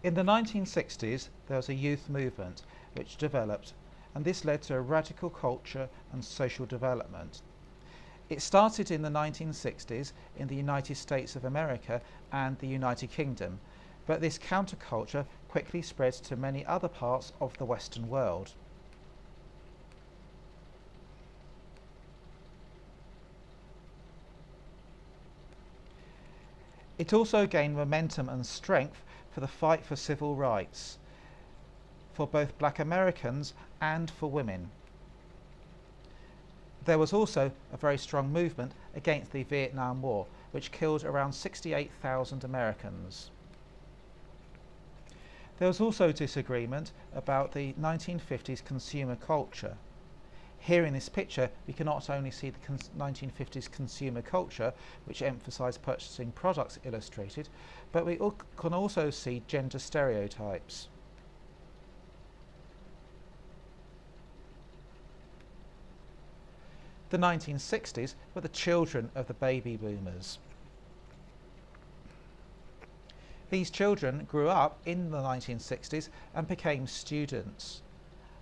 In the 1960s, there was a youth movement which developed, and this led to a radical culture and social development. It started in the 1960s in the United States of America and the United Kingdom, but this counterculture quickly spread to many other parts of the Western world. It also gained momentum and strength for the fight for civil rights, for both black Americans and for women. There was also a very strong movement against the Vietnam War, which killed around 68,000 Americans. There was also disagreement about the 1950s consumer culture. Here in this picture, we can not only see the 1950s consumer culture, which emphasised purchasing products illustrated, but we can also see gender stereotypes. The 1960s were the children of the baby boomers. These children grew up in the 1960s and became students.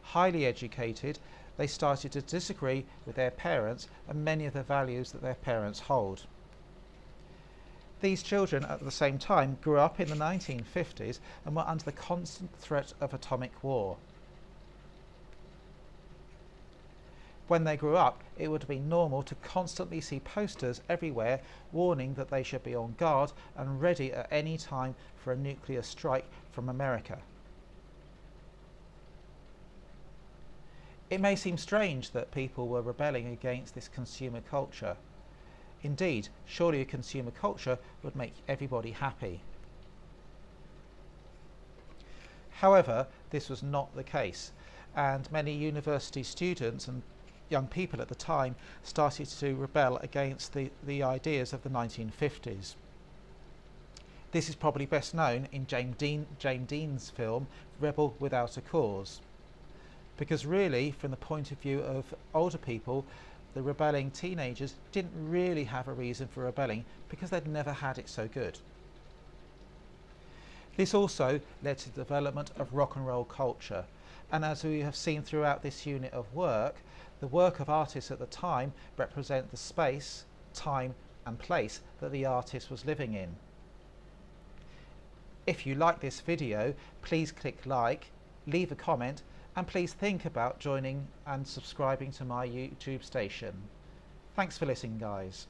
Highly educated, they started to disagree with their parents and many of the values that their parents hold. These children at the same time grew up in the 1950s and were under the constant threat of atomic war. When they grew up, it would be normal to constantly see posters everywhere warning that they should be on guard and ready at any time for a nuclear strike from America. It may seem strange that people were rebelling against this consumer culture. Indeed, surely a consumer culture would make everybody happy. However, this was not the case, and many university students and young people at the time started to rebel against the ideas of the 1950s. This is probably best known in James Dean's film Rebel Without a Cause. Because really, from the point of view of older people, the rebelling teenagers didn't really have a reason for rebelling because they'd never had it so good. This also led to the development of rock and roll culture, and as we have seen throughout this unit of work, the work of artists at the time represent the space, time and place that the artist was living in. If you like this video, please click like, leave a comment, and please think about joining and subscribing to my YouTube station. Thanks for listening, guys.